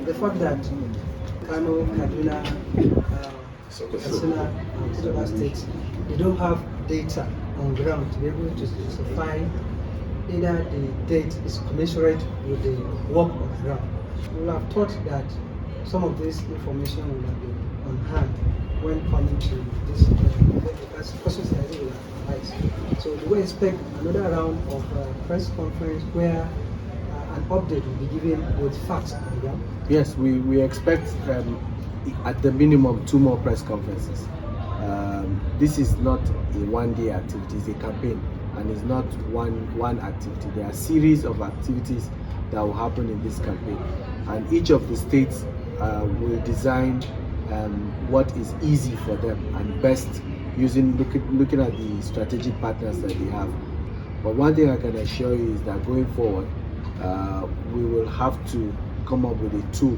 the fact that Kano, Kaduna, Katsina, and other states, they don't have data on ground to be able to specify either the date is commensurate with the work on the ground. We will have thought that some of this information will have been on hand when coming to this process that will arise. So do we expect another round of press conference where an update will be given with facts on the ground? Yes, we expect at the minimum 2 more press conferences. This is not a one-day activity, it's a campaign, and it's not one activity. There are a series of activities that will happen in this campaign, and each of the states will design what is easy for them and best looking at the strategic partners that they have. But one thing I can assure you is that going forward, we will have to come up with a tool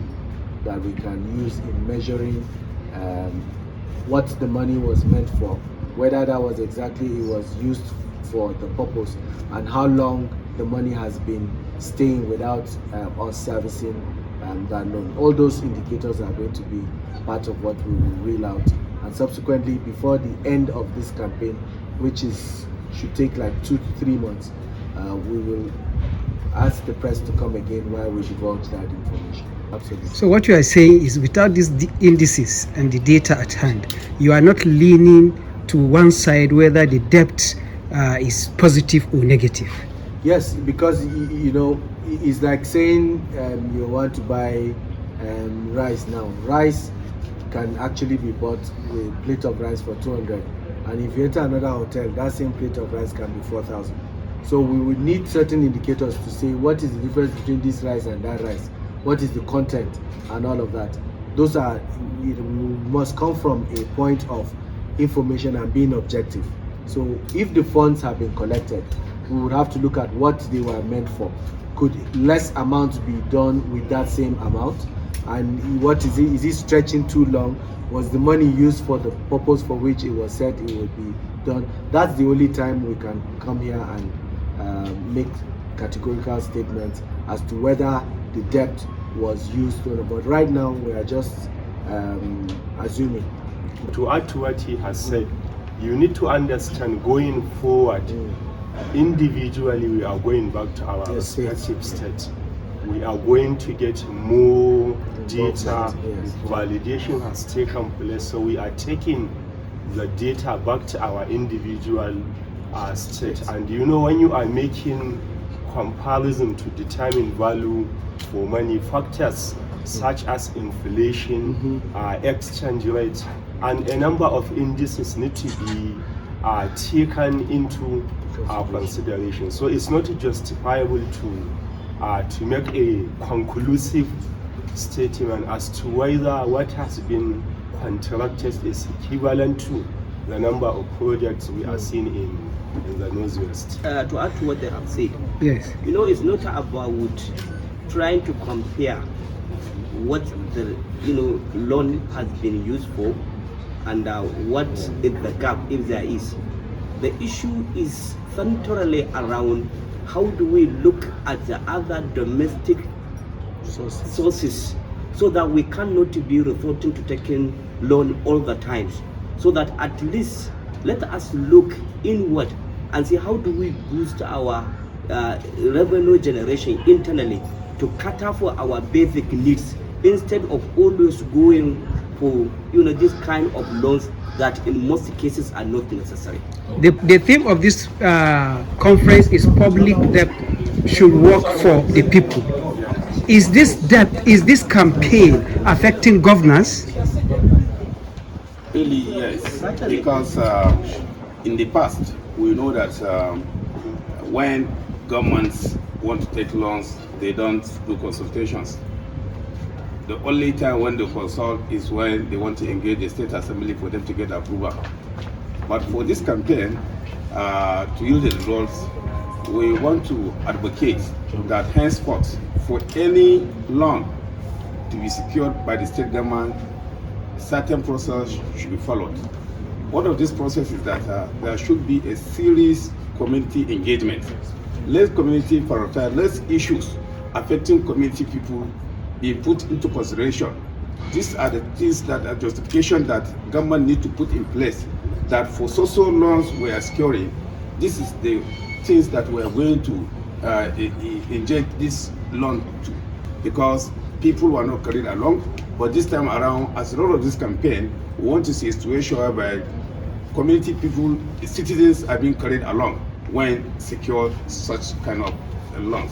that we can use in measuring what the money was meant for, whether that was exactly it was used for the purpose, and how long the money has been staying without us servicing that loan. All those indicators are going to be part of what we will reel out, and subsequently, before the end of this campaign, which should take like 2 to 3 months, we will ask the press to come again while we divulge that information. Absolutely. So what you are saying is, without these indices and the data at hand, you are not leaning to one side whether the debt is positive or negative. Yes, because it's like saying you want to buy rice now. Rice can actually be bought with a plate of rice for 200, and if you enter another hotel, that same plate of rice can be 4,000. So we would need certain indicators to say what is the difference between this rice and that rice, what is the content and all of that. Those must come from a point of information and being objective. So if the funds have been collected, we would have to look at what they were meant for. Could less amount be done with that same amount? And what is it? Is it stretching too long? Was the money used for the purpose for which it was said it would be done? That's the only time we can come here and make categorical statements as to whether the debt was used or not. But right now we are just assuming. To add to what he has said, you need to understand going forward, individually we are going back to our respective states. We are going to get more data. Validation has taken place, so we are taking the data back to our individual state. And when you are making comparison to determine value for money, factors such as inflation, exchange rate, and a number of indices need to be taken into consideration. So it's not justifiable to make a conclusive statement as to whether what has been contracted is equivalent to the number of projects we are seeing in the Northwest. To add to what they have said, yes, it's not about trying to compare what the loan has been used for and what is the gap, if there is. The issue is centrally around how do we look at the other domestic sources so that we cannot be resorting to taking loan all the times, so that at least let us look inward and see how do we boost our revenue generation internally to cater for our basic needs, instead of always going for this kind of loans that in most cases are not necessary. The theme of this conference is public debt should work for the people. Is this campaign affecting governance? Really, yes, because in the past we know that when governments want to take loans, they don't do consultations. The only time when they consult is when they want to engage the state assembly for them to get approval. But for this campaign, to use the results, we want to advocate that henceforth, for any loan to be secured by the state government, certain process should be followed. One of these processes is that there should be a serious community engagement. Let community prioritize, let issues affecting community people being put into consideration. These are the things that are justification that government need to put in place, that for so loans we are securing, this is the things that we are going to inject this loan to, because people were not carried along. But this time around, as a result of this campaign, we want to see a situation whereby community people, citizens are being carried along when secure such kind of loans.